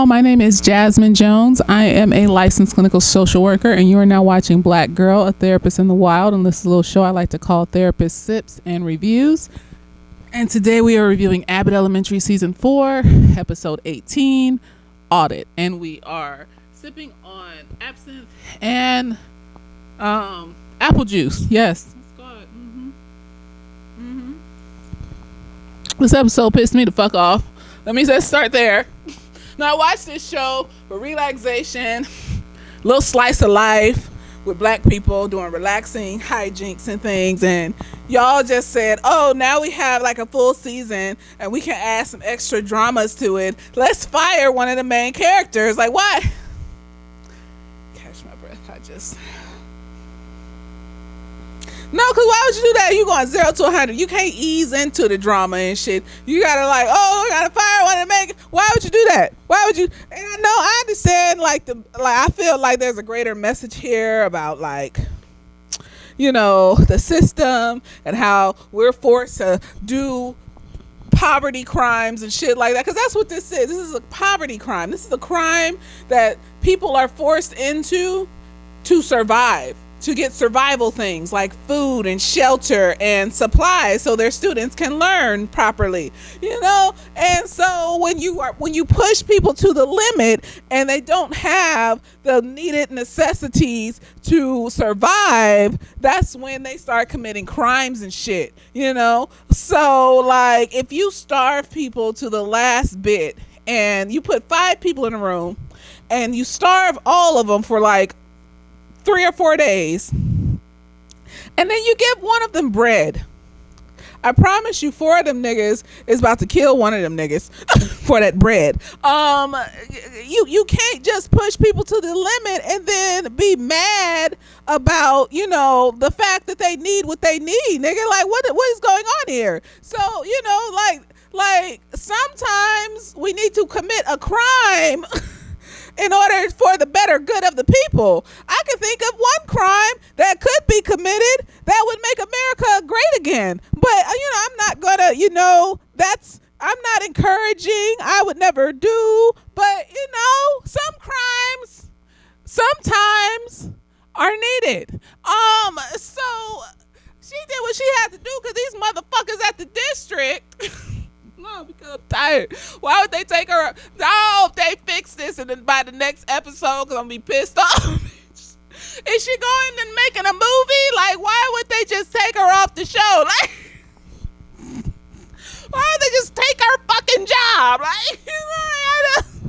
my name is Jasmine Jones. I am a licensed clinical social worker, and you are now watching Black Girl, a Therapist in the Wild, and this is a little show I like to call Therapist Sips and Reviews. And today we are reviewing Abbott Elementary Season 4, Episode 18, Audit. And we are sipping on absinthe and apple juice. Yes. Let's go ahead. This episode pissed me the fuck off. Let me just start there. Now, I watched this show for relaxation, little slice of life with black people doing relaxing hijinks and things, and y'all just said, oh, now we have like a full season and we can add some extra dramas to it. Let's fire one of the main characters. Like, why? Catch my breath. No, because why would you do that? You going 0 to 100. You can't ease into the drama and shit. You gotta like, oh, I gotta fire one to make it. Why would you do that? Why would you? And I know, I understand, I feel like there's a greater message here about, like, you know, the system and how we're forced to do poverty crimes and shit like that, because that's what this is. This is a poverty crime. This is a crime that people are forced into to survive, to get survival things like food and shelter and supplies so their students can learn properly, you know. And so when you push people to the limit and they don't have the needed necessities to survive, that's when they start committing crimes and shit, you know. So, like, if you starve people to the last bit and you put 5 people in a room and you starve all of them for like 3 or 4 days, and then you give one of them bread, I promise you 4 of them niggas is about to kill one of them niggas for that bread. You can't just push people to the limit and then be mad about, you know, the fact that they need what they need, nigga. Like, what is going on here? So, you know, like sometimes we need to commit a crime in order for the better good of the people. I can think of one crime that could be committed that would make America great again. But, you know, I'm not gonna, you know, I'm not encouraging. I would never do. But, you know, some crimes sometimes are needed. So she did what she had to do because these motherfuckers at the district no, because I'm tired. Why would they take her? No, they fix this, and then by the next episode, because I'm gonna be pissed off. Is she going and making a movie? Like, why would they just take her off the show? Like, why would they just take her fucking job? Like, you know,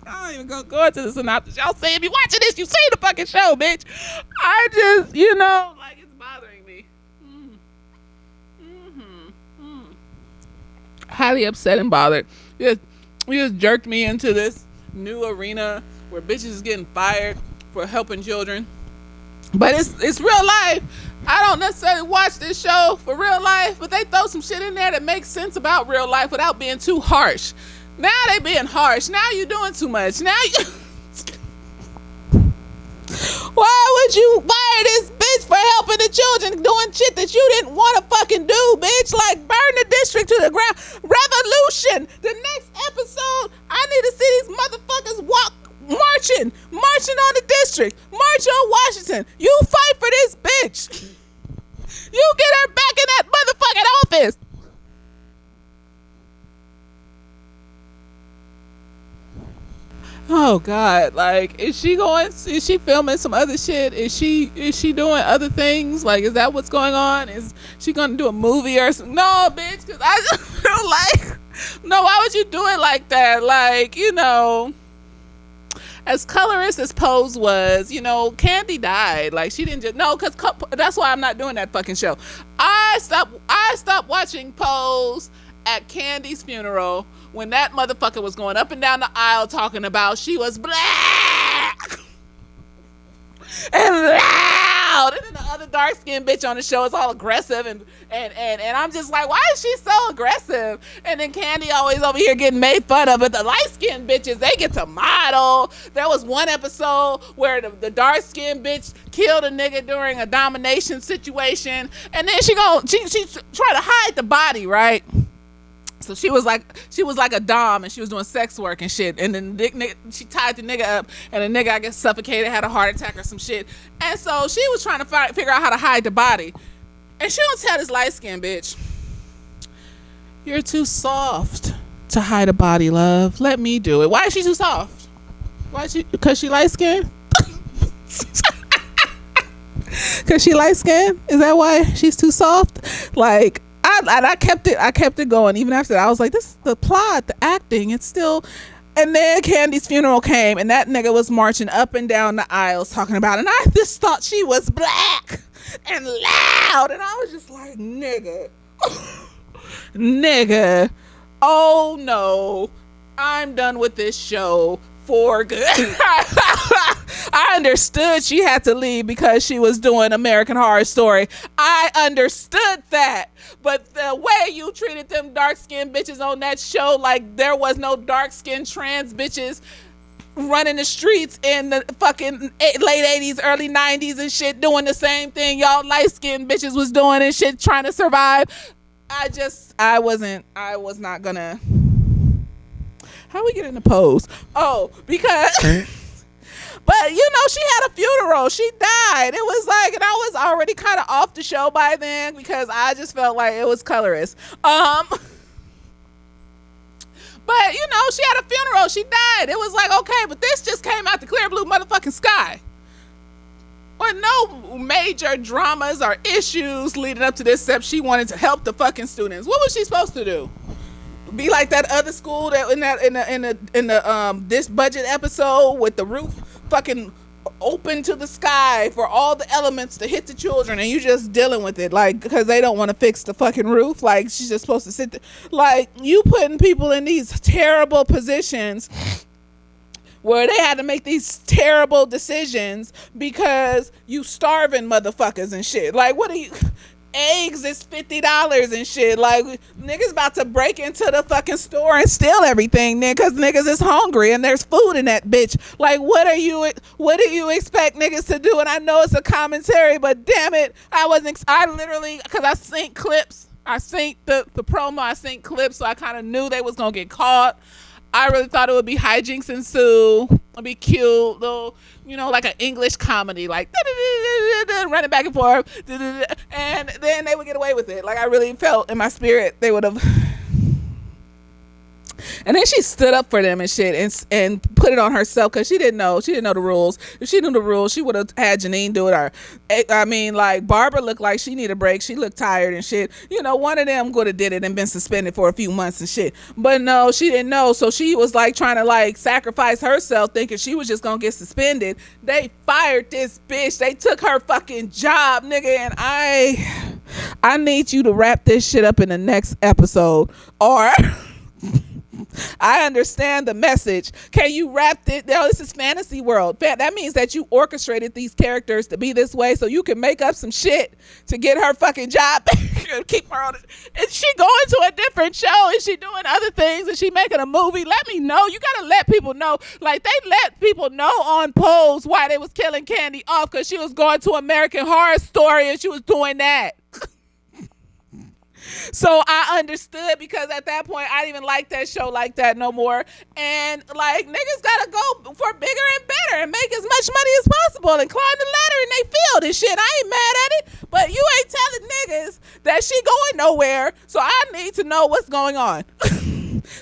I don't even go into the synopsis. Y'all say, if you watching this, you see the fucking show, bitch. I just, you know, like, it's bothering me. Highly upset and bothered. You just jerked me into this new arena where bitches is getting fired for helping children. But it's real life. I don't necessarily watch this show for real life, but they throw some shit in there that makes sense about real life without being too harsh. Now they being harsh. Now you doing too much. Now you why would you fire this bitch for helping the children doing shit that you didn't want to fucking do, bitch? Like, burn the district to the ground. Revolution. The next episode, I need to see these motherfuckers marching on the district, march on Washington. You fight for this bitch. You get her back in that motherfucking office. Oh God, like, is she filming some other shit? Is she doing other things? Like, is that what's going on? Is she gonna do a movie or something? No, bitch, because I just feel like, no, why would you do it like that? Like, you know, as colorist as Pose was, you know, Candy died. Like, she didn't just, no, because that's why I'm not doing that fucking show. I stopped watching Pose at Candy's funeral when that motherfucker was going up and down the aisle talking about she was black and loud, and then the other dark-skinned bitch on the show is all aggressive and I'm just like, why is she so aggressive? And then Candy always over here getting made fun of, but the light-skinned bitches, they get to model. There was one episode where the dark-skinned bitch killed a nigga during a domination situation, and then she try to hide the body, right? So she was like a dom, and she was doing sex work and shit. And then she tied the nigga up, and the nigga, I guess, suffocated, had a heart attack or some shit. And so she was trying to figure out how to hide the body. And she don't tell this light skinned bitch, "You're too soft to hide a body, love. Let me do it." Why is she too soft? Because she light skinned? Because she light skinned? Is that why she's too soft? Like, I kept it going even after that. I was like, this is the plot, the acting, it's still. And then Candy's funeral came, and that nigga was marching up and down the aisles talking about it. And I just thought she was black and loud, and I was just like, nigga, nigga, oh no, I'm done with this show for good. I understood she had to leave because she was doing American Horror Story. I understood that. But the way you treated them dark-skinned bitches on that show, like there was no dark-skinned trans bitches running the streets in the fucking late 80s, early 90s and shit, doing the same thing y'all light-skinned bitches was doing and shit, trying to survive. I was not gonna. How we get in the pose? Oh, because, but you know, she had a funeral. She died. It was like, and I was already kind of off the show by then because I just felt like it was colorist. But you know, she had a funeral. She died. It was like, okay, but this just came out the clear blue motherfucking sky. With no major dramas or issues leading up to this, except she wanted to help the fucking students. What was she supposed to do? Be like that other school that in the this budget episode with the roof fucking open to the sky for all the elements to hit the children, and you just dealing with it like because they don't want to fix the fucking roof. Like she's just supposed to sit there. Like you putting people in these terrible positions where they had to make these terrible decisions because you starving motherfuckers and shit. Like what are you? Eggs is $50 and shit. Like niggas about to break into the fucking store and steal everything, nigga, because niggas is hungry and there's food in that bitch. Like what do you expect niggas to do? And I know it's a commentary, but damn it, I literally, because I synced clips, I synced the promo, I synced clips, so I kind of knew they was gonna get caught. I really thought it would be hijinks ensue. It'd be cute, little, you know, like an English comedy, like running back and forth, and then they would get away with it. Like I really felt in my spirit they would have. And then she stood up for them and shit and put it on herself because she didn't know the rules. If she knew the rules, she would have had Janine do it. Or I mean, like Barbara looked like she needed a break. She looked tired and shit. You know, one of them would have did it and been suspended for a few months and shit. But no, she didn't know. So she was like trying to like sacrifice herself, thinking she was just gonna get suspended. They fired this bitch. They took her fucking job, nigga. And I need you to wrap this shit up in the next episode, or I understand the message. Can you wrap it? No, this is fantasy world. That means that you orchestrated these characters to be this way so you can make up some shit to get her fucking job and keep her on it. Is she going to a different show? Is she doing other things? Is she making a movie? Let me know. You gotta let people know. Like they let people know on polls why they was killing Candy off because she was going to American Horror Story and she was doing that. So I understood because at that point I didn't even like that show like that no more. And like niggas gotta go for bigger and better and make as much money as possible and climb the ladder and they feel this shit. I ain't mad at it, but you ain't telling niggas that she going nowhere. So I need to know what's going on.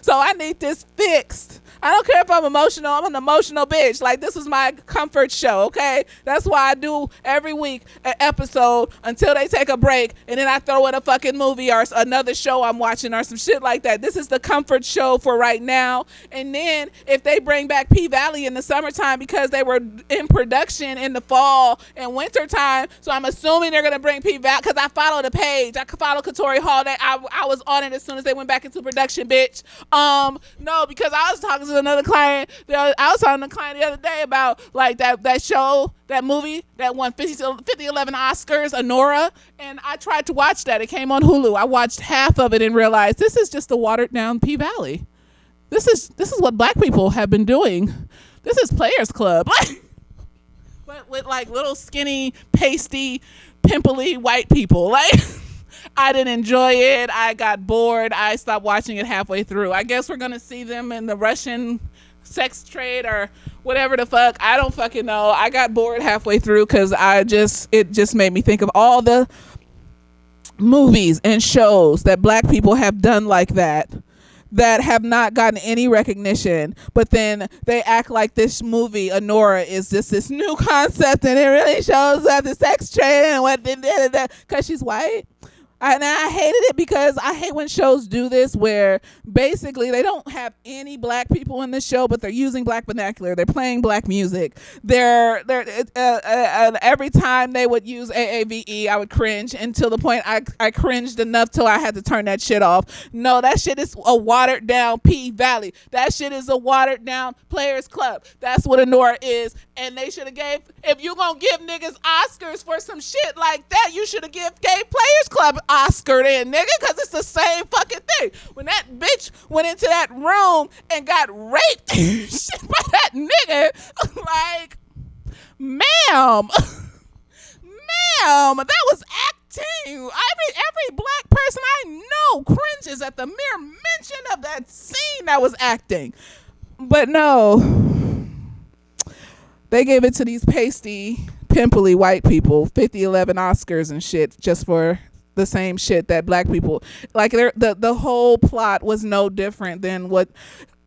So I need this fixed. I don't care if I'm emotional. I'm an emotional bitch. Like, this was my comfort show, okay? That's why I do every week an episode until they take a break, and then I throw in a fucking movie or another show I'm watching or some shit like that. This is the comfort show for right now. And then if they bring back P-Valley in the summertime because they were in production in the fall and winter time, so I'm assuming they're going to bring P-Valley because I follow the page. I follow Katori Hall. I was on it as soon as they went back into production, bitch. No, because I was talking to another client. I was talking to a client the other day about like that show, that movie that won 5011 Oscars, Honora, and I tried to watch that. It came on Hulu. I watched half of it and realized this is just a watered down P-Valley. This is what black people have been doing. This is Players Club. But with like little skinny, pasty, pimply white people. Like I didn't enjoy it. I got bored. I stopped watching it halfway through. I guess we're going to see them in the Russian sex trade or whatever the fuck. I don't fucking know. I got bored halfway through because it just made me think of all the movies and shows that black people have done like that have not gotten any recognition, but then they act like this movie Honora is just this new concept and it really shows up the sex trade and what they did because she's white. And I hated it because I hate when shows do this where basically they don't have any black people in the show, but they're using black vernacular. They're playing black music. Every time they would use AAVE, I would cringe until the point I cringed enough till I had to turn that shit off. No, that shit is a watered down P Valley. That shit is a watered down Players Club. That's what Honora is. And they should have if you gonna give niggas Oscars for some shit like that, you should have gave Players Club Oscar then, nigga, because it's the same fucking thing. When that bitch went into that room and got raped shit by that nigga, like, ma'am, that was acting. Every black person I know cringes at the mere mention of that scene that was acting. But no, they gave it to these pasty, pimply white people, 50-11 Oscars and shit just for the same shit that black people like. The whole plot was no different than what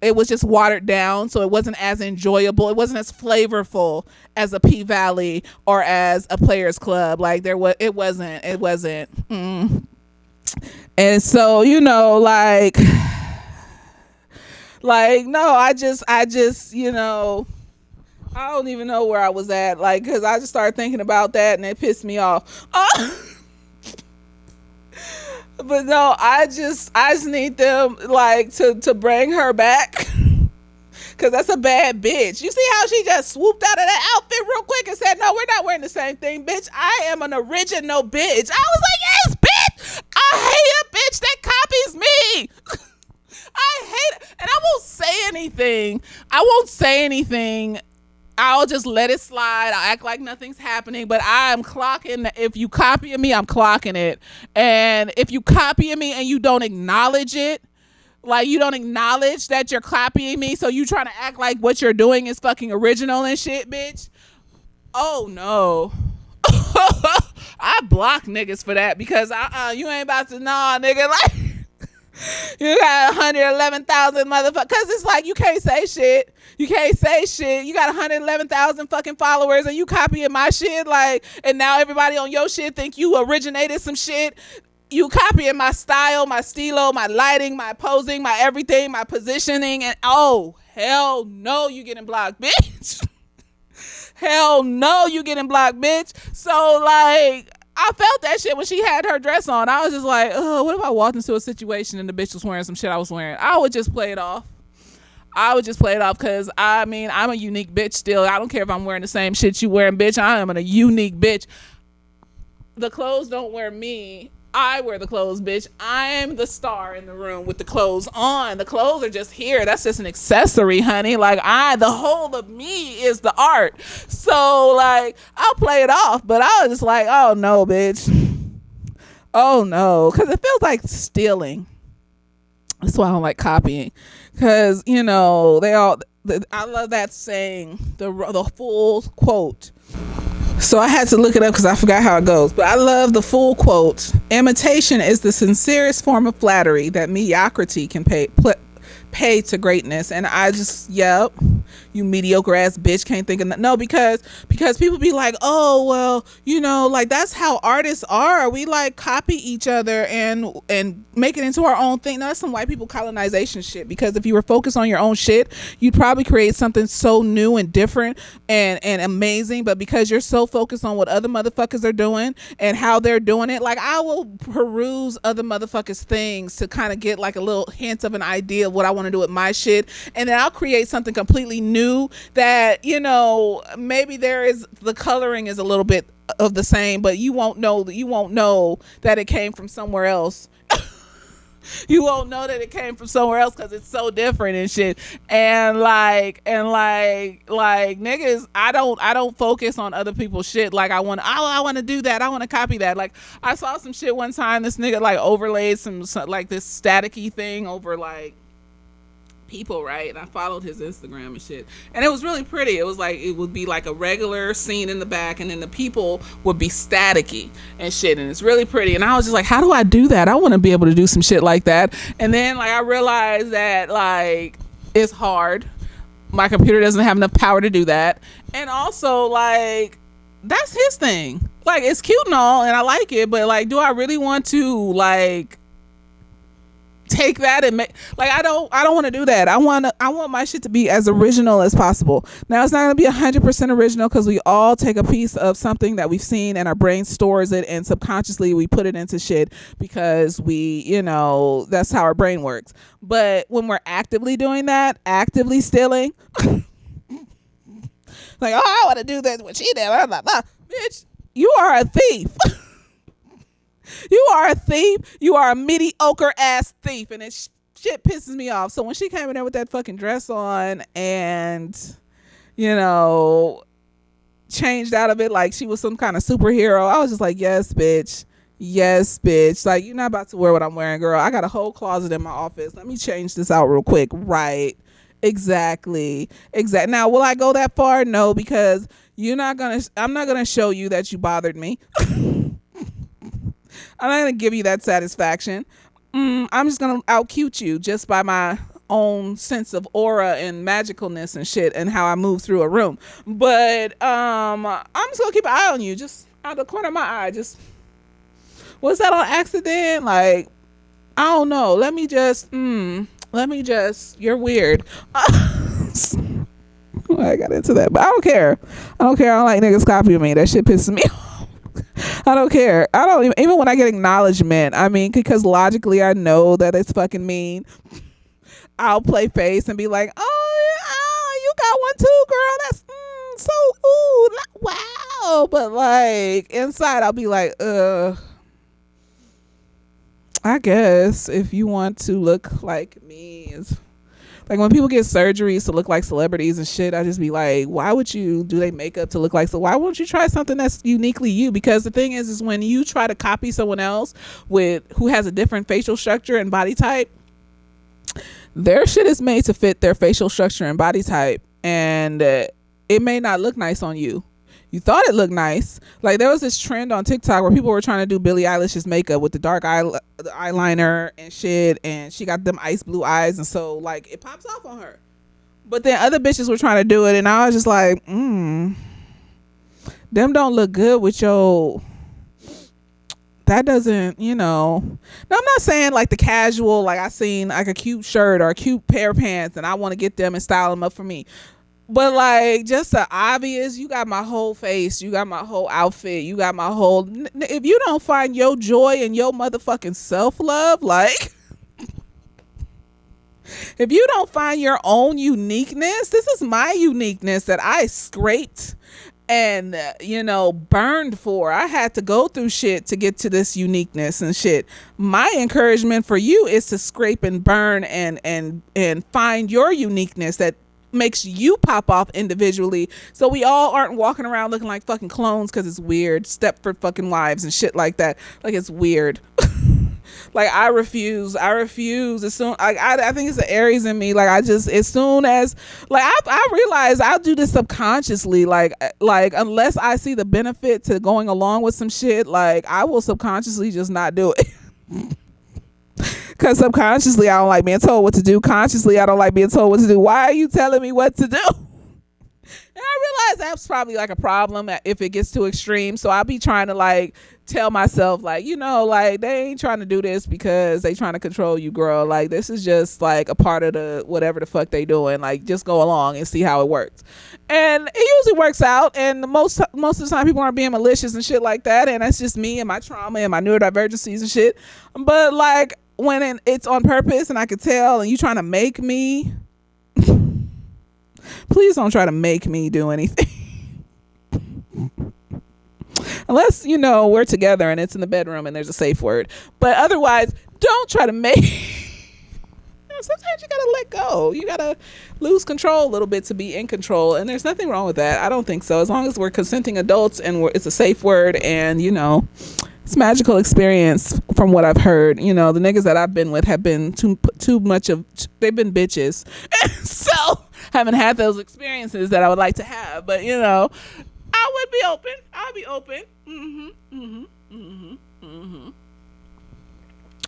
it was, just watered down, so it wasn't as enjoyable, it wasn't as flavorful as a P Valley or as a Players Club. Like it wasn't and so, you know, like no, I just you know, I don't even know where I was at, like, because I just started thinking about that and it pissed me off. But no, I just need them, like, to bring her back, because that's a bad bitch. You see how she just swooped out of that outfit real quick and said, no, we're not wearing the same thing, bitch. I am an original bitch. I was like, yes, bitch. I hate a bitch that copies me. I hate it. And I won't say anything. I'll just let it slide. I'll act like nothing's happening, but I'm clocking. If you copying me, I'm clocking it. And if you copying me and you don't acknowledge it, like you don't acknowledge that you're copying me, so you trying to act like what you're doing is fucking original and shit, bitch. Oh no. I block niggas for that because you ain't about to nigga, like you got 111,000 motherfuckers, because it's like you can't say shit. You got 111,000 fucking followers and you copying my shit, like, and now everybody on your shit think you originated some shit. You copying my style, my stilo, my lighting, my posing, my everything, my positioning, and oh hell no, you getting blocked, bitch. Hell no, you getting blocked, bitch. So like, I felt that shit when she had her dress on. I was just like, oh, what if I walked into a situation and the bitch was wearing some shit I was wearing? I would just play it off. Because, I mean, I'm a unique bitch still. I don't care if I'm wearing the same shit you wearing, bitch. I am a unique bitch. The clothes don't wear me. I wear the clothes, bitch. I'm the star in the room with the clothes on. The clothes are just here. That's just an accessory, honey. Like, the whole of me is the art. So, like, I'll play it off, but I was just like, oh no, bitch. Oh no. Because it feels like stealing. That's why I don't like copying. Because, you know, I love that saying, the full quote. So I had to look it up because I forgot how it goes. But I love the full quote. Imitation is the sincerest form of flattery that mediocrity can pay to greatness. And I just, yep, you mediocre ass bitch can't think of that. No, because people be like, oh, well, you know, like that's how artists are. We like copy each other and make it into our own thing. No, that's some white people colonization shit, because if you were focused on your own shit, you'd probably create something so new and different and amazing. But because you're so focused on what other motherfuckers are doing and how they're doing it, like I will peruse other motherfuckers' things to kind of get like a little hint of an idea of what I want to do with my shit, and then I'll create something completely new that, you know, maybe the coloring is a little bit of the same, but you won't know that it came from somewhere else. You won't know that it came from somewhere else because it's so different and shit. And like niggas, I don't focus on other people's shit. Like I want to do that. I want to copy that. Like I saw some shit one time. This nigga like overlaid some like this staticky thing over like people, right? And I followed his Instagram and shit, and it was really pretty. It was like, it would be like a regular scene in the back, and then the people would be staticky and shit, and it's really pretty. And I was just like, how do I do that? I want to be able to do some shit like that. And then like I realized that like it's hard. My computer doesn't have enough power to do that. And also like that's his thing. Like it's cute and all, and I like it, but like, do I really want to like take that and make, like, I don't want to do that. I want my shit to be as original as possible. Now it's not going to be 100% original because we all take a piece of something that we've seen and our brain stores it, and subconsciously we put it into shit because we, you know, that's how our brain works. But when we're actively doing that, actively stealing, like, oh, I want to do this, what she did, blah, blah, blah. Bitch, you are a thief. You are a thief. You are a mediocre ass thief, and it shit pisses me off. So when she came in there with that fucking dress on and, you know, changed out of it like she was some kind of superhero, I was just like, yes, bitch. Yes, bitch. Like, you're not about to wear what I'm wearing, girl. I got a whole closet in my office. Let me change this out real quick. Right. Exactly. Now, will I go that far? No, because I'm not gonna show you that you bothered me. I'm not going to give you that satisfaction. I'm just going to out-cute you just by my own sense of aura and magicalness and shit and how I move through a room. But I'm just going to keep an eye on you, just out the corner of my eye. Just, was that on accident? Like, I don't know. Let me just, you're weird. I got into that, but I don't care. I don't like niggas copying me. That shit pisses me off. I don't care. I don't even when I get acknowledgement. I mean, because logically I know that it's fucking mean. I'll play face and be like, oh, you got one too, girl. That's so wow. But like inside, I'll be like, I guess if you want to look like me, is like when people get surgeries to look like celebrities and shit, I just be like, why would you do they makeup to look like, so why won't you try something that's uniquely you? Because the thing is when you try to copy someone else who has a different facial structure and body type, their shit is made to fit their facial structure and body type, and it may not look nice on you. You thought it looked nice. Like there was this trend on TikTok where people were trying to do Billie Eilish's makeup with the dark eyeliner and shit, and she got them ice blue eyes, and so like it pops off on her. But then other bitches were trying to do it, and I was just like, them don't look good with your, that doesn't, you know. Now I'm not saying like the casual, like I seen like a cute shirt or a cute pair of pants and I want to get them and style them up for me. But like just the obvious, you got my whole face, you got my whole outfit, you got my whole, if you don't find your joy and your motherfucking self-love, like if you don't find your own uniqueness, this is my uniqueness that I scraped and burned for. I had to go through shit to get to this uniqueness and shit. My encouragement for you is to scrape and burn and find your uniqueness that makes you pop off individually, so we all aren't walking around looking like fucking clones, because it's weird. Stepford fucking wives and shit like that. Like it's weird. Like I refuse as soon, I think it's the Aries in me. Like I just, as soon as like I realize I'll do this subconsciously, like unless I see the benefit to going along with some shit, like I will subconsciously just not do it. Because subconsciously I don't like being told what to do. Consciously I don't like being told what to do. Why are you telling me what to do? And I realize that's probably like a problem if it gets too extreme. So I'll be trying to like tell myself like, like they ain't trying to do this because they trying to control you, girl. Like this is just like a part of the whatever the fuck they doing. Like just go along and see how it works. And it usually works out. And most of the time people aren't being malicious and shit like that. And that's just me and my trauma and my neurodivergencies and shit. But like when it's on purpose and I could tell, and you trying to make me, please don't try to make me do anything. Unless, we're together and it's in the bedroom and there's a safe word. But otherwise, don't try to make sometimes you gotta let go. You gotta lose control a little bit to be in control, and there's nothing wrong with that. I don't think so, as long as we're consenting adults and it's a safe word, and it's magical experience. From what I've heard, the niggas that I've been with have been too much of, they've been bitches. So haven't had those experiences that I would like to have, but I would be open. I'll be open.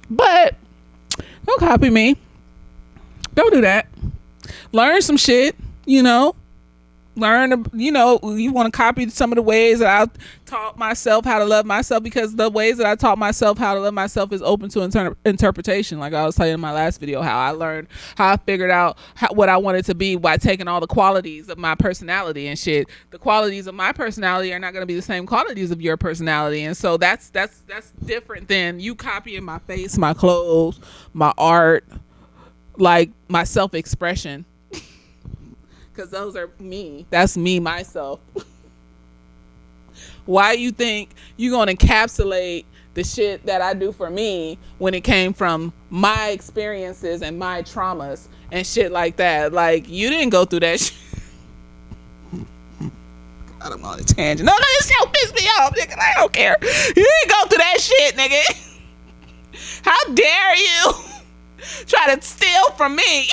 But don't copy me. Don't do that. Learn some shit, learn, you want to copy some of the ways that I taught myself how to love myself, because the ways that I taught myself how to love myself is open to interpretation. Like I was telling in my last video, how I figured out what I wanted to be by taking all the qualities of my personality and shit. The qualities of my personality are not going to be the same qualities of your personality. And so that's different than you copying my face, my clothes, my art, like my self-expression, because those are me. That's me, myself. Why you think you gonna encapsulate the shit that I do for me when it came from my experiences and my traumas and shit like that? Like, you didn't go through that shit. God, I'm on a tangent. No, this show pissed me off, nigga. I don't care. You didn't go through that shit, nigga. How dare you try to steal from me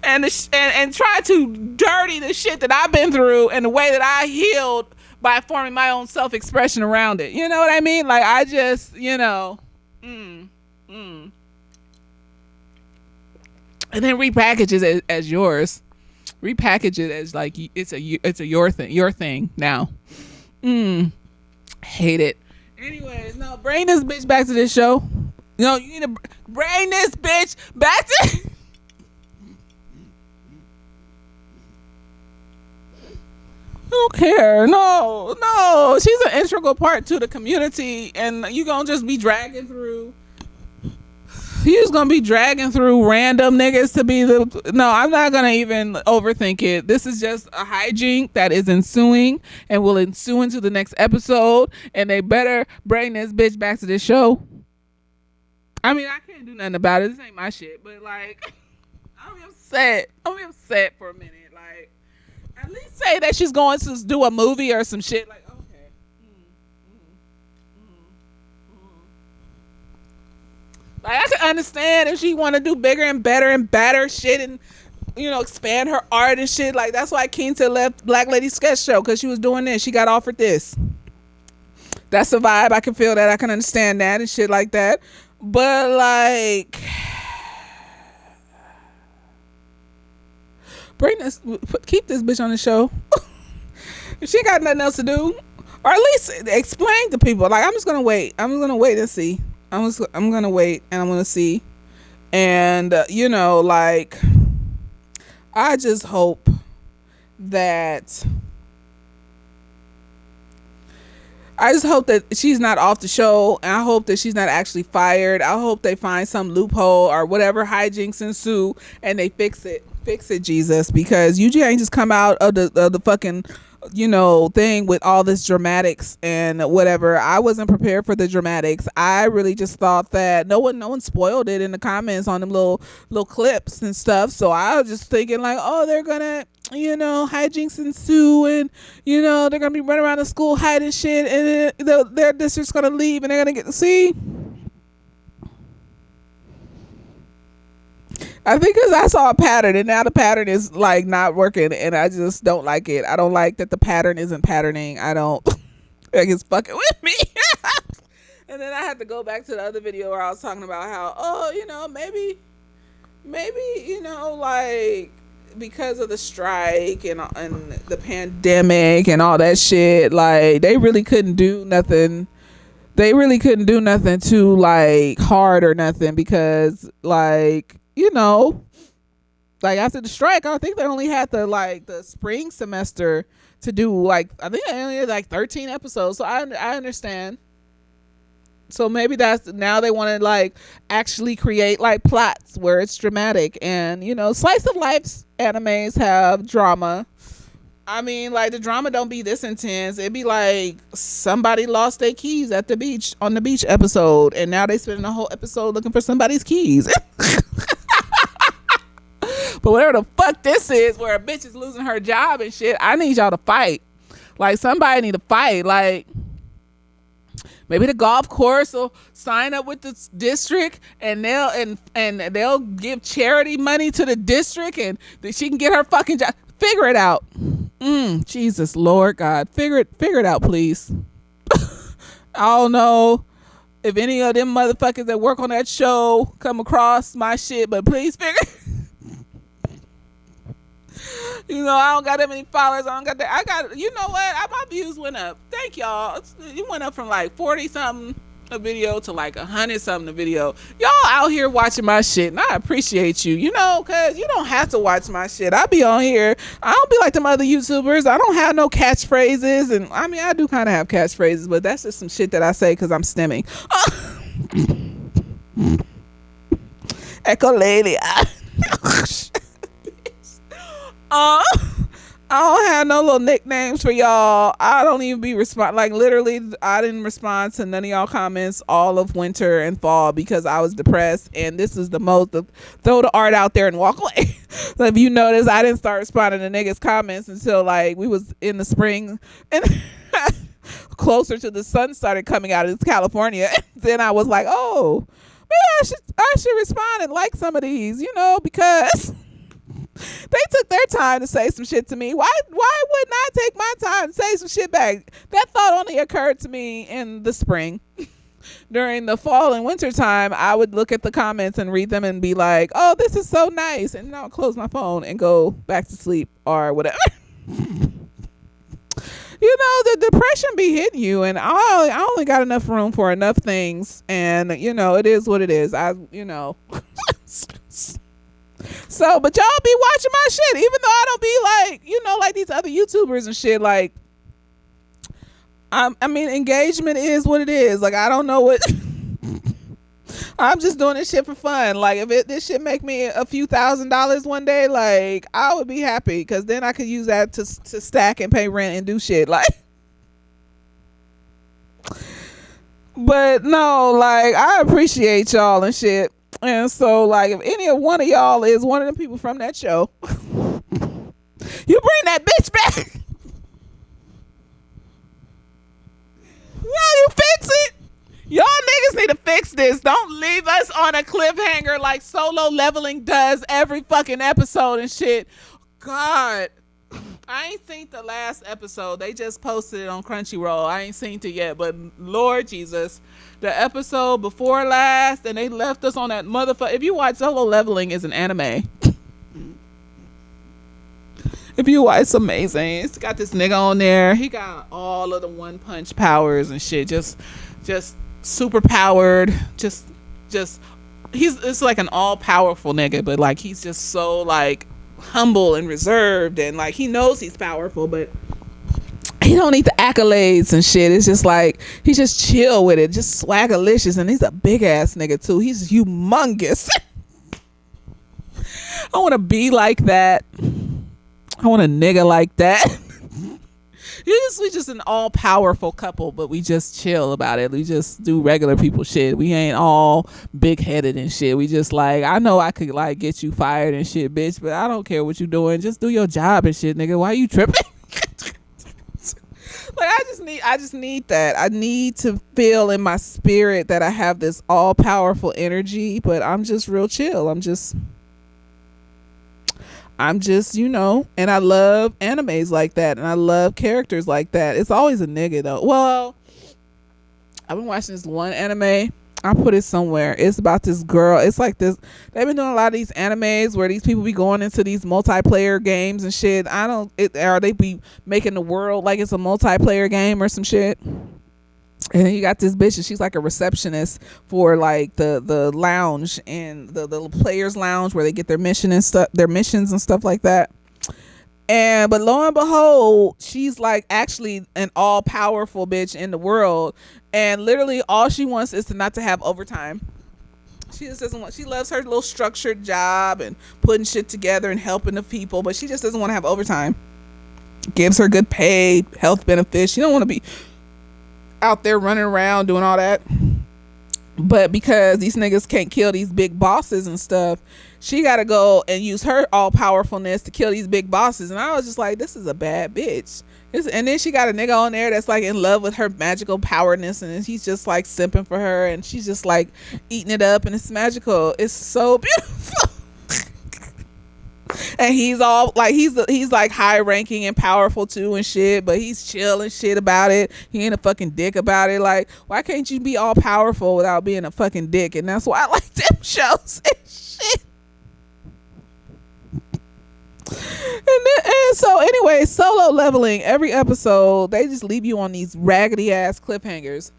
and try to dirty the shit that I've been through and the way that I healed by forming my own self-expression around it. You know what I mean? Like, I just, and then repackage it as yours. Repackage it as like it's a your thing now. Hate it. Anyways, no, bring this bitch back to this show. No, you need to bring this bitch back to. I don't care. No. She's an integral part to the community, and you gonna just be dragging through. You just gonna be dragging through random niggas to be the. No, I'm not gonna even overthink it. This is just a hijink that is ensuing and will ensue into the next episode, and they better bring this bitch back to this show. I mean, I can't do nothing about it. This ain't my shit. But, like, I'll be upset. For a minute. Like, at least say that she's going to do a movie or some shit. Like, okay. Like, I can understand if she want to do bigger and better and badder shit and, expand her art and shit. Like, that's why Quinta left Black Lady Sketch Show, because she was doing this. She got offered this. That's the vibe. I can feel that. I can understand that and shit like that. But, like, keep this bitch on the show. If she got nothing else to do, or at least explain to people. Like, I'm just gonna wait. And see. I'm gonna wait and I'm gonna see. And like, I just hope that she's not off the show, and I hope that she's not actually fired. I hope they find some loophole or whatever hijinks ensue and they fix it, Jesus, because UG ain't just come out of the fucking thing with all this dramatics and whatever. I wasn't prepared for the dramatics. I really just thought that no one spoiled it in the comments on them little clips and stuff. So I was just thinking like, oh, they're gonna hijinks ensue, and they're gonna be running around the school hiding shit, and their district's gonna leave, and they're gonna get to see. I think because I saw a pattern, and now the pattern is like not working, and I just don't like it. I don't like that the pattern isn't patterning. I don't like it's fucking with me. And then I had to go back to the other video where I was talking about how, maybe like, because of the strike and the pandemic and all that shit, like, they really couldn't do nothing. They really couldn't do nothing too, like, hard or nothing, because, like, like, after the strike, I think they only had the spring semester to do, like, I think they only had like 13 episodes. So I understand. So maybe now they want to like actually create like plots where it's dramatic, and slice of life animes have drama. I mean, like, the drama don't be this intense. It be like somebody lost their keys at the beach on the beach episode, and now they spending the whole episode looking for somebody's keys. But whatever the fuck this is, where a bitch is losing her job and shit, I need y'all to fight. Like, somebody need to fight. Like, maybe the golf course will sign up with the district, and they'll give charity money to the district, and she can get her fucking job. Figure it out. Jesus, Lord God, figure it out, please. I don't know if any of them motherfuckers that work on that show come across my shit, but please figure. You know, I don't got that many followers. I got, you know what? My views went up. Thank y'all. It went up from like 40 something a video to like 100 something a video. Y'all out here watching my shit, and I appreciate you, you know, because you don't have to watch my shit. I be on here. I don't be like them other YouTubers. I don't have no catchphrases, and I mean, I do kind of have catchphrases, but that's just some shit that I say because I'm stemming. Echo lady. I don't have no little nicknames for y'all. I don't even be like, literally, I didn't respond to none of y'all comments all of winter and fall because I was depressed, and this is the most of throw the art out there and walk away. So if you notice, I didn't start responding to niggas comments until like we was in the spring and closer to the sun started coming out of California. Then I was like, oh, maybe I should respond and like some of these, you know, because they took their time to say some shit to me. Why wouldn't I take my time to say some shit back? That thought only occurred to me in the spring. During the fall and winter time, I would look at the comments and read them and be like, oh, this is so nice. And then I'll close my phone and go back to sleep or whatever. You know, the depression be hitting you, and I only got enough room for enough things. And, you know, it is what it is. So, but y'all be watching my shit, even though I don't be like, you know, like these other YouTubers and shit. Like, I mean, engagement is what it is. Like, I don't know what. I'm just doing this shit for fun. Like, if this shit make me a few $1,000s one day, like, I would be happy, because then I could use that to stack and pay rent and do shit. Like, but no, like, I appreciate y'all and shit. And so, like, if any of one of y'all is one of the people from that show, you bring that bitch back. You fix it. Y'all niggas need to fix this. Don't leave us on a cliffhanger like Solo Leveling does every fucking episode and shit. God, I ain't seen the last episode. They just posted it on Crunchyroll. I ain't seen it yet, but Lord Jesus, the episode before last, and they left us on that motherfucker. If you watch, Solo Leveling is an anime. If you watch, it's amazing. It's got this nigga on there. He got all of the one punch powers and shit. Just super powered. It's like an all powerful nigga, but like he's just so like humble and reserved, and like he knows he's powerful, but he don't need the accolades and shit. It's just like he just chill with it, just swagalicious, and he's a big ass nigga too. He's humongous. I want to be like that. I want a nigga like that. We just an all powerful couple, but we just chill about it. We just do regular people shit. We ain't all big headed and shit. We just like, I know I could like get you fired and shit, bitch, but I don't care what you doing. Just do your job and shit, nigga. Why you tripping? Like, I just need that. I need to feel in my spirit that I have this all powerful energy, but I'm just real chill. I'm just, you know, and I love animes like that, and I love characters like that. It's always a nigga though. Well, I've been watching this one anime. I put it somewhere. It's about this girl. It's like this. They've been doing a lot of these animes where these people be going into these multiplayer games and shit. Or they be making the world like it's a multiplayer game or some shit. And then you got this bitch, and she's like a receptionist for like the lounge and the players lounge where they get their missions and stuff like that. But lo and behold, she's like actually an all powerful bitch in the world, and literally all she wants is not to have overtime. She just doesn't want. She loves her little structured job and putting shit together and helping the people, but she just doesn't want to have overtime. gives her good pay, health benefits. She don't want to be out there running around doing all that. But because these niggas can't kill these big bosses and stuff, she got to go and use her all powerfulness to kill these big bosses. And I was just like, this is a bad bitch. And then she got a nigga on there that's like in love with her magical powerness, and he's just like simping for her, and she's just like eating it up, and it's magical. It's so beautiful. And he's all like, he's like high ranking and powerful too and shit, but he's chill and shit about it. He ain't a fucking dick about it. Like, why can't you be all powerful without being a fucking dick? And that's why I like them shows and shit. And so anyway, Solo Leveling, every episode they just leave you on these raggedy ass cliffhangers,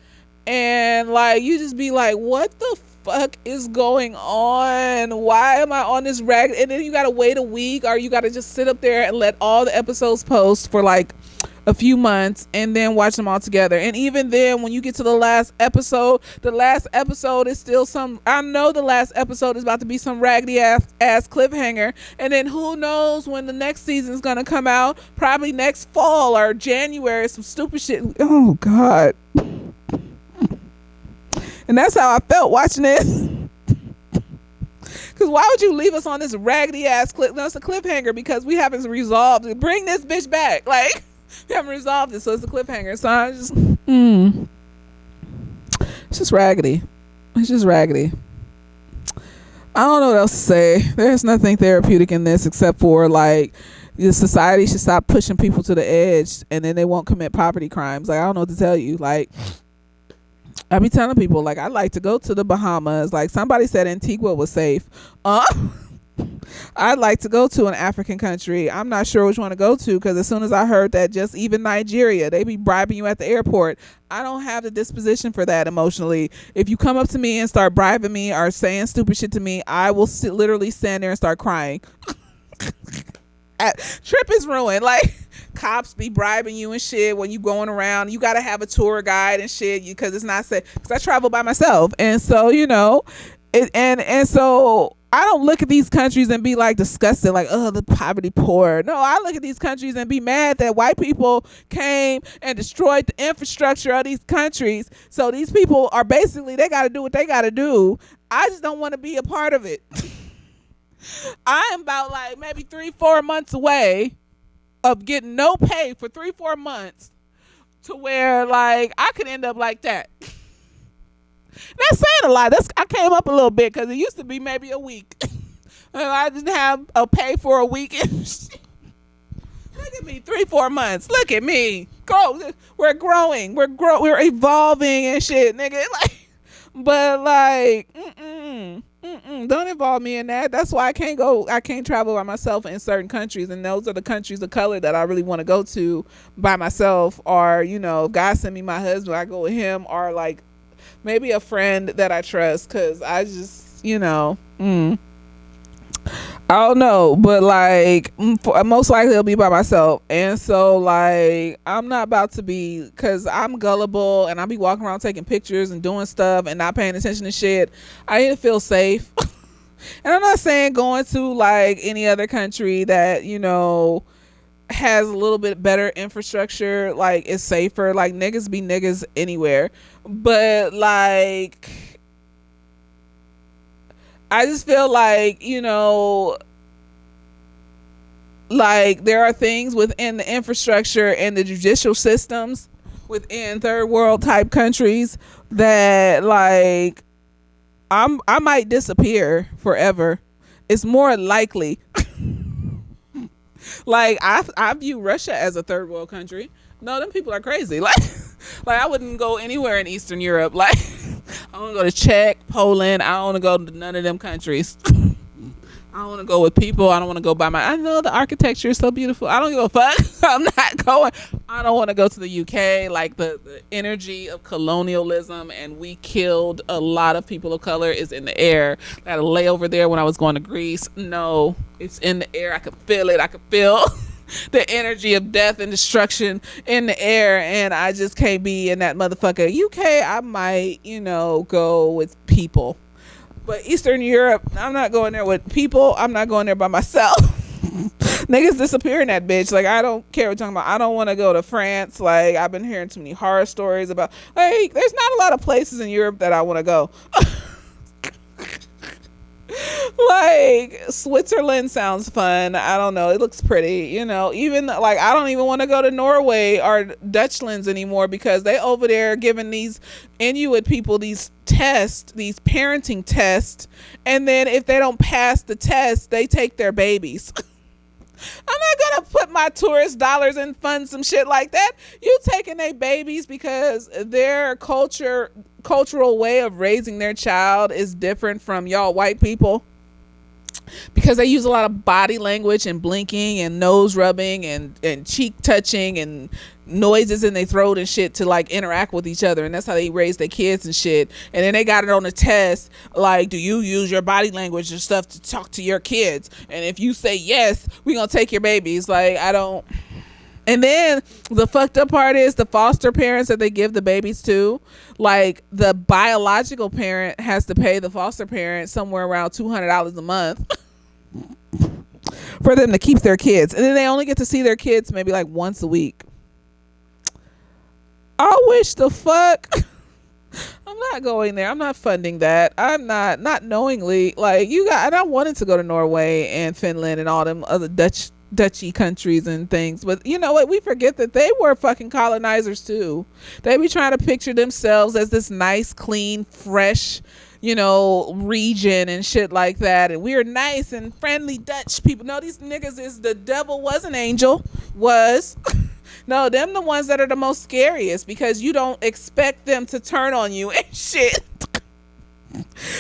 and like you just be like, what the fuck is going on? Why am I on this rag? And then you gotta wait a week, or you gotta just sit up there and let all the episodes post for like a few months and then watch them all together. And even then, when you get to the last episode is still some, I know the last episode is about to be some raggedy ass cliffhanger, and then who knows when the next season is gonna come out, probably next fall or January, some stupid shit. Oh god. And that's how I felt watching this. Because why would you leave us on this raggedy ass cliff? No, it's a cliffhanger because we haven't resolved it. Bring this bitch back. Like, we haven't resolved it, so it's a cliffhanger. So I just, it's just raggedy. It's just raggedy. I don't know what else to say. There's nothing therapeutic in this except for like, the society should stop pushing people to the edge, and then they won't commit property crimes. Like, I don't know what to tell you. Like, I be telling people, like, I'd like to go to the Bahamas. Like, somebody said Antigua was safe. I'd like to go to an African country. I'm not sure which one to go to, because as soon as I heard that just even Nigeria, they be bribing you at the airport. I don't have the disposition for that emotionally. If you come up to me and start bribing me or saying stupid shit to me, I will literally stand there and start crying. Trip is ruined. Like, cops be bribing you and shit when you going around. You gotta have a tour guide and shit, because it's not safe. Because I travel by myself, and so you know, and so I don't look at these countries and be like disgusted, like, oh, the poverty poor. No, I look at these countries and be mad that white people came and destroyed the infrastructure of these countries. So these people are basically, they got to do what they got to do. I just don't want to be a part of it. I am about like maybe 3-4 months away of getting no pay for 3-4 months, to where like I could end up like that. That's saying a lot. I came up a little bit, because it used to be maybe a week. And I didn't have a pay for a week. Look at me, 3-4 months. Look at me. We're growing. We're evolving and shit, nigga. Like, but like, don't involve me in that. That's why I can't travel by myself in certain countries, and those are the countries of color that I really want to go to by myself. Or, you know, if God send me my husband, I go with him, or like maybe a friend that I trust, because I just, you know, I don't know, but like most likely I'll be by myself. And so like I'm not about to be, because I'm gullible and I'll be walking around taking pictures and doing stuff and not paying attention to shit. I need to feel safe. And I'm not saying going to like any other country that, you know, has a little bit better infrastructure, like is safer. Like, niggas be niggas anywhere, but like I just feel like, you know, like there are things within the infrastructure and the judicial systems within third world type countries that like I might disappear forever. It's more likely. Like I view Russia as a third world country. No, them people are crazy. Like I wouldn't go anywhere in Eastern Europe. Like I don't want to go to Czech, Poland. I don't want to go to none of them countries. I don't want to go with people. I don't want to go by I know the architecture is so beautiful. I don't give a fuck. I'm not going. I don't want to go to the UK. Like the energy of colonialism, and we killed a lot of people of color, is in the air. I had to lay over there when I was going to Greece. No, it's in the air. I could feel it. I could feel the energy of death and destruction in the air, and I just can't be in that motherfucker. UK, I might, you know, go with people. But Eastern Europe, I'm not going there with people. I'm not going there by myself. Niggas disappearing that bitch. Like, I don't care what you're talking about. I don't want to go to France. Like, I've been hearing too many horror stories about, like, there's not a lot of places in Europe that I want to go. Like, Switzerland sounds fun. I don't know, it looks pretty, you know. Even like, I don't even want to go to Norway or Dutchlands anymore, because they over there giving these Inuit people these tests, these parenting tests, and then if they don't pass the test, they take their babies. I'm not gonna put my tourist dollars and fund some shit like that. You taking their babies because their cultural way of raising their child is different from y'all white people, because they use a lot of body language and blinking and nose rubbing and cheek touching and noises in their throat and shit to like interact with each other, and that's how they raise their kids and shit. And then they got it on the test, like, do you use your body language and stuff to talk to your kids? And if you say yes, we gonna take your babies. Like, I don't. And then the fucked up part is the foster parents that they give the babies to, like, the biological parent has to pay the foster parent somewhere around $200 a month for them to keep their kids, and then they only get to see their kids maybe like once a week. I wish the fuck. I'm not going there. I'm not funding that. I'm not knowingly. Like, and I wanted to go to Norway and Finland and all them other Dutchy countries and things, but you know what, we forget that they were fucking colonizers too. They be trying to picture themselves as this nice, clean, fresh, you know, region and shit like that, and we're nice and friendly Dutch people. No, these niggas is the devil was an angel. No, them the ones that are the most scariest, because you don't expect them to turn on you and shit.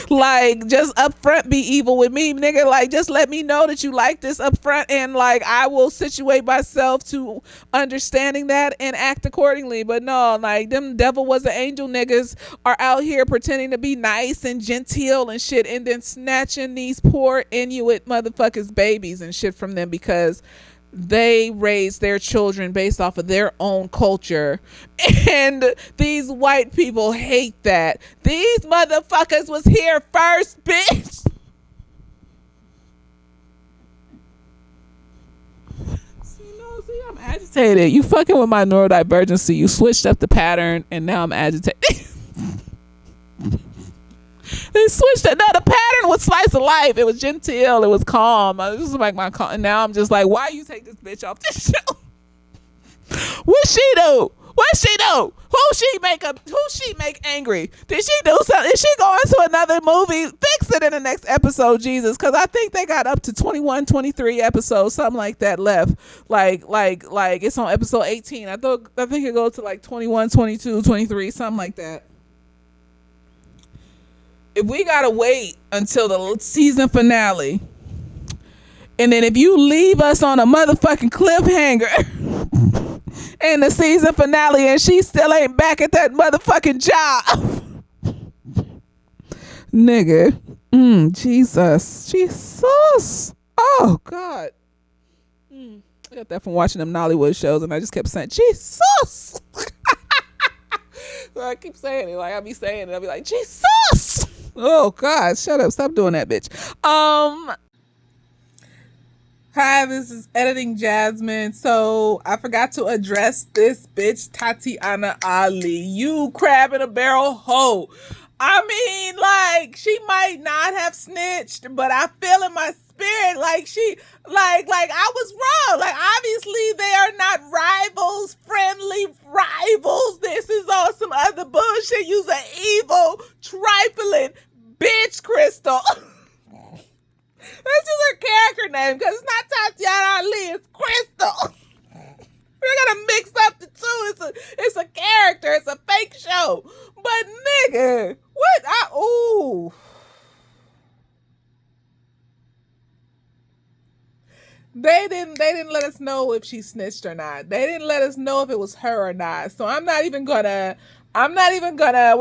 Like, just up front be evil with me, nigga. Like, just let me know that you like this up front, and like, I will situate myself to understanding that and act accordingly. But no, like, them devil was an angel niggas are out here pretending to be nice and genteel and shit, and then snatching these poor Inuit motherfuckers babies and shit from them because they raise their children based off of their own culture, and these white people hate that. These motherfuckers was here first, bitch. See, I'm agitated. You fucking with my neurodivergency. You switched up the pattern, and now I'm agitated. They switched it. No, the pattern was slice of life. It was genteel. It was calm. I was like my calm. And now I'm just like, why you take this bitch off this show? What she do? What she do? Who she make angry? Did she do something? Is she going to another movie? Fix it in the next episode, Jesus. Because I think they got up to 21, 23 episodes, something like that left. Like it's on episode 18. I think it goes to like 21, 22, 23, something like that. If we gotta wait until the season finale, and then if you leave us on a motherfucking cliffhanger in the season finale and she still ain't back at that motherfucking job, nigga, Jesus, oh God, I got that from watching them Nollywood shows, and I just kept saying Jesus. So I keep saying it, like I be saying it, I'll be like, Jesus. Oh God, shut up, stop doing that, bitch. Hi, this is Editing Jasmine. So I forgot to address this bitch Tatiana Ali. You crab in a barrel hoe. I mean, like, she might not have snitched, but I feel in my spirit like she like I was wrong. Like, obviously they are not rivals, friendly rivals. This is all some other bullshit. Use an evil, trifling bitch, Crystal. That's just her character name, because it's not Tatiana Ali, it's Crystal. We're gonna mix up the two. It's a character. It's a fake show. But nigga, what? Ooh. They didn't let us know if she snitched or not. They didn't let us know if it was her or not. So we're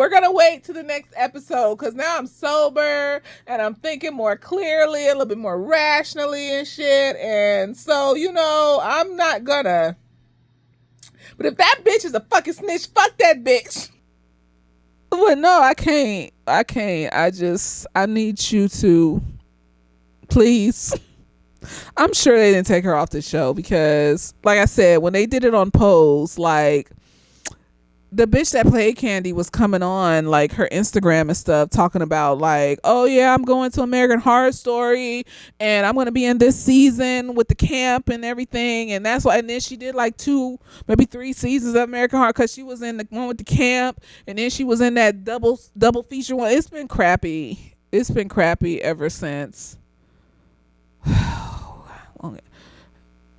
gonna wait to the next episode, because now I'm sober and I'm thinking more clearly, a little bit more rationally and shit. And so, you know, I'm not gonna. But if that bitch is a fucking snitch, fuck that bitch. But no, I can't. I need you to please I'm sure they didn't take her off the show because, like I said, when they did it on Pose, like the bitch that played Candy was coming on like her Instagram and stuff talking about like, oh yeah, I'm going to American Horror Story and I'm going to be in this season with the camp and everything. And that's why, and then she did like 2, maybe 3 seasons of American Horror because she was in the one with the camp and then she was in that double feature one. It's been crappy. It's been crappy ever since.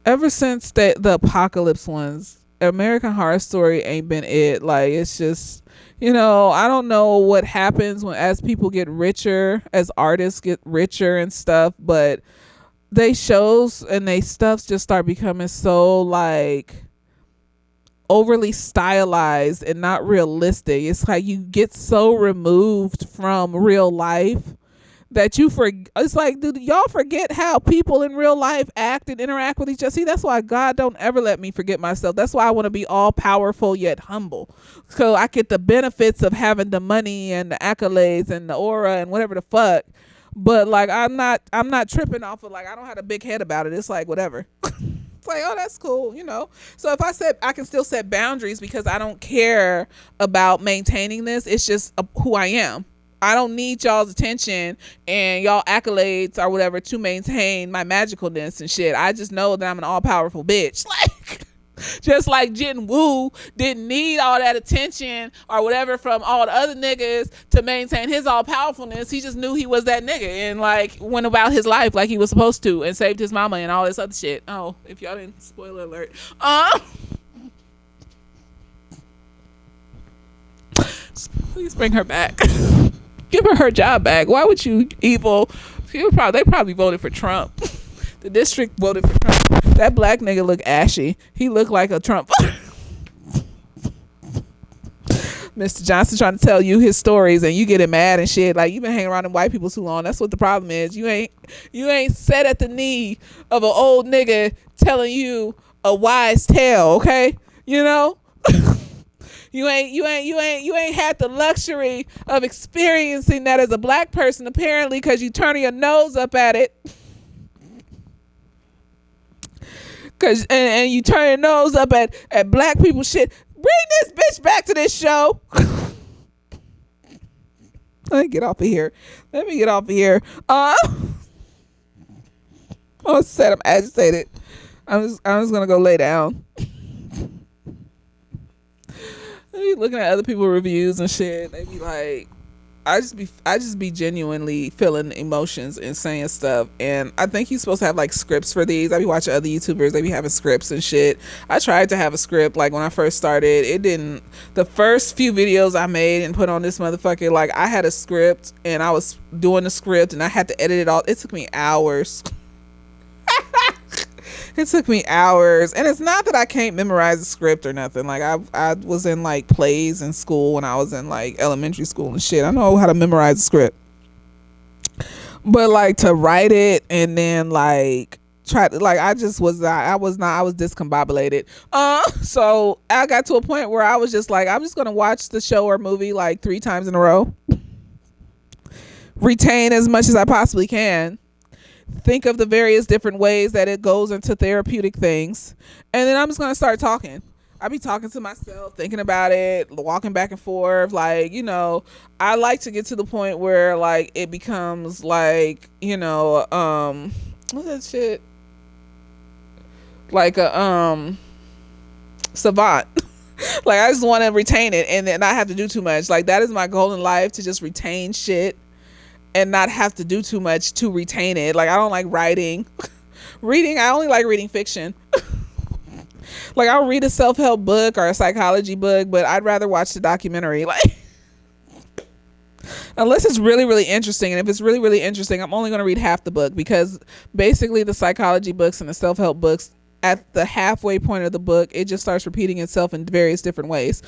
Ever since the apocalypse ones, American Horror Story ain't been it. Like, it's just, I don't know what happens as people get richer, as artists get richer and stuff, but they shows and they stuff just start becoming so like overly stylized and not realistic. It's like you get so removed from real life that it's like, do y'all forget how people in real life act and interact with each other? See, that's why God don't ever let me forget myself. That's why I want to be all powerful yet humble, so I get the benefits of having the money and the accolades and the aura and whatever the fuck. But like, I'm not tripping off of like, I don't have a big head about it. It's like whatever. It's like, oh, that's cool, So if I can still set boundaries because I don't care about maintaining this. It's just who I am. I don't need y'all's attention and y'all accolades or whatever to maintain my magicalness and shit. I just know that I'm an all-powerful bitch. Like, just like Jin Woo didn't need all that attention or whatever from all the other niggas to maintain his all-powerfulness. He just knew he was that nigga and like went about his life like he was supposed to and saved his mama and all this other shit. Oh, if y'all didn't, spoiler alert. Please bring her back. Give her job back. Why would you evil? They probably voted for Trump. The district voted for Trump. That black nigga look ashy. He looked like a Trump. Mr. Johnson trying to tell you his stories and you getting mad and shit. Like, you been hanging around them white people too long. That's what the problem is. You ain't sat at the knee of an old nigga telling you a wise tale, okay? You ain't had the luxury of experiencing that as a black person, apparently, because you turn your nose up at it. And you turn your nose up at black people shit. Bring this bitch back to this show. Let me get off of here. I'm upset. I'm agitated. I'm just gonna go lay down. Looking at other people's reviews and shit, they be like, I just be genuinely feeling emotions and saying stuff. And I think you're supposed to have like scripts for these. I be watching other YouTubers, they be having scripts and shit. I tried to have a script like when I first started. It didn't. The first few videos I made and put on this motherfucker, like I had a script and I was doing the script and I had to edit it all. It took me hours. It took me hours, and it's not that I can't memorize a script or nothing. Like I was in like plays in school when I was in like elementary school and shit. I know how to memorize a script, but like to write it and then like try to like I was discombobulated. So I got to a point where I was just like, I'm just gonna watch the show or movie like 3 times in a row, retain as much as I possibly can. Think of the various different ways that it goes into therapeutic things, and then I'm just gonna start talking. I be talking to myself, thinking about it, walking back and forth. Like, I like to get to the point where like it becomes like, what's that shit? Like a savant. Like, I just want to retain it and then not have to do too much. Like, that is my goal in life, to just retain shit and not have to do too much to retain it. Like, I don't like writing. I only like reading fiction. Like, I'll read a self-help book or a psychology book, but I'd rather watch the documentary. Like, unless it's really, really interesting. And if it's really, really interesting, I'm only going to read half the book, because basically the psychology books and the self-help books, at the halfway point of the book, it just starts repeating itself in various different ways.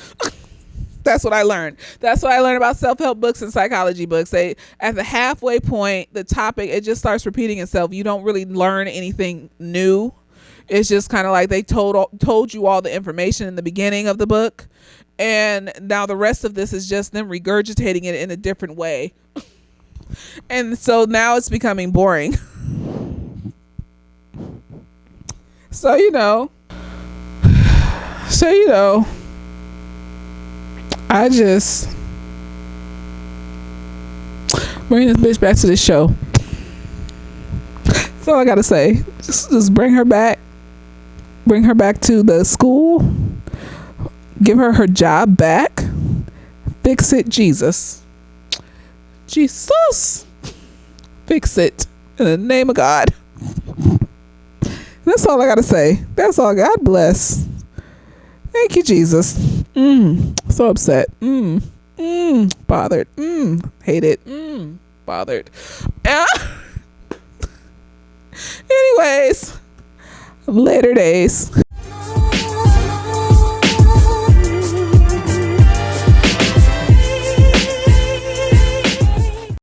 That's what I learned. That's what I learned about self-help books and psychology books. At the halfway point, the topic, it just starts repeating itself. You don't really learn anything new. It's just kind of like they told you all the information in the beginning of the book, and now the rest of this is just them regurgitating it in a different way. And so now it's becoming boring. So, I just bring this bitch back to the show. That's all I gotta say. Just bring her back. Bring her back to the school. Give her her job back. Fix it, Jesus. Jesus. Fix it. In the name of God. That's all I gotta say. That's all. God bless. Thank you, Jesus. So upset. Bothered. Hate it. Bothered. Anyways, later days.